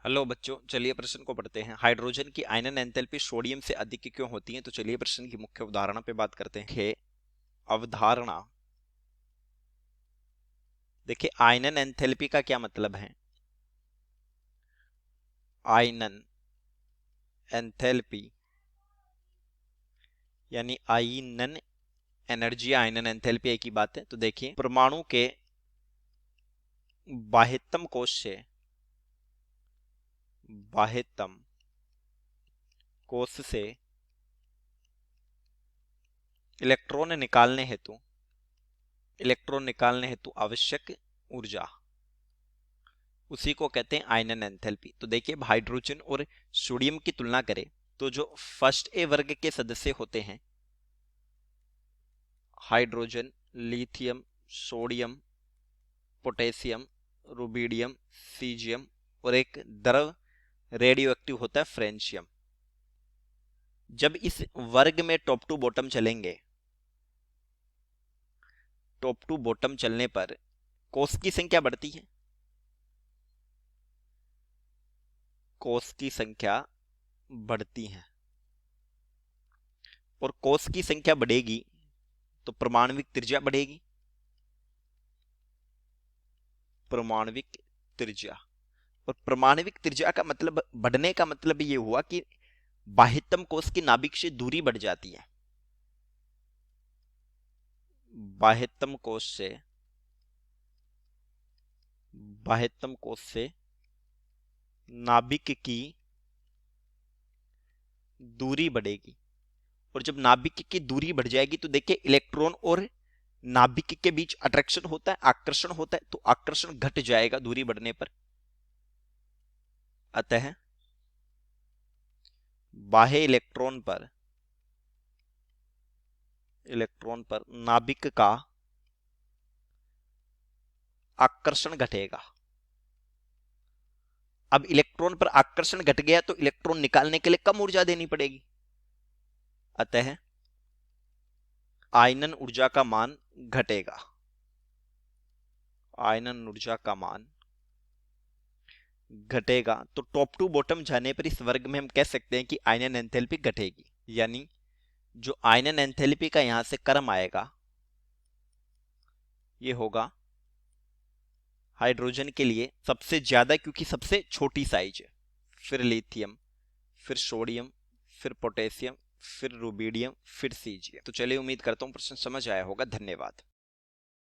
Hello बच्चों, चलिए प्रश्न को पढ़ते हैं। हाइड्रोजन की आयनन एंथैल्पी सोडियम से अधिक क्यों होती है? तो चलिए प्रश्न की मुख्य अवधारणा पे बात करते हैं। अवधारणा देखिए, आयनन एंथैल्पी का क्या मतलब है? आयनन एंथैल्पी यानी आयनन एनर्जी, आयनन एंथैल्पी एक ही बात है। तो देखिए, परमाणु के बाह्यतम कोश से बाह्यतम कोश से इलेक्ट्रॉन निकालने हेतु आवश्यक ऊर्जा, उसी को कहते हैं आयनन एंथैल्पी। तो देखिए, हाइड्रोजन और सोडियम की तुलना करें तो जो फर्स्ट ए वर्ग के सदस्य होते हैं, hydrogen, lithium, sodium, potassium, rubidium, caesium और एक द्रव रेडियो एक्टिव होता है फ्रेंशियम। जब इस वर्ग में टॉप टू बॉटम चलेंगे, टॉप टू बॉटम चलने पर कोष की संख्या बढ़ती है, कोष की संख्या बढ़ती है। और कोष की संख्या बढ़ेगी तो परमाणविक त्रिज्या बढ़ेगी। परमाणविक त्रिज्या, और परमाणविक त्रिज्या का मतलब, बढ़ने का मतलब ये हुआ कि बाह्यतम कोश की नाभिक से दूरी बढ़ जाती है। बाह्यतम कोश से बाह्यतम कोश से नाभिक की दूरी बढ़ेगी। और जब नाभिक की दूरी बढ़ जाएगी तो देखिए, इलेक्ट्रॉन और नाभिक के बीच अट्रैक्शन होता है, आकर्षण होता है, तो आकर्षण घट जाएगा दूरी बढ़ने पर। अतः बाह्य इलेक्ट्रॉन पर नाभिक का आकर्षण घटेगा। अब इलेक्ट्रॉन पर आकर्षण घट गया तो इलेक्ट्रॉन निकालने के लिए कम ऊर्जा देनी पड़ेगी। अतः आयनन ऊर्जा का मान घटेगा। आयनन ऊर्जा का मान घटेगा तो टॉप टू बॉटम जाने पर इस वर्ग में हम कह सकते हैं कि आयनन एंथैल्पी घटेगी। यानी जो आयनन एंथैल्पी का यहां से क्रम आएगा, ये होगा हाइड्रोजन के लिए सबसे ज्यादा, क्योंकि सबसे छोटी साइज है, फिर लिथियम, फिर सोडियम, फिर पोटेशियम, फिर रुबिडियम, फिर सीजियम। तो चलिए, उम्मीद करता हूं प्रश्न समझ आया होगा। धन्यवाद।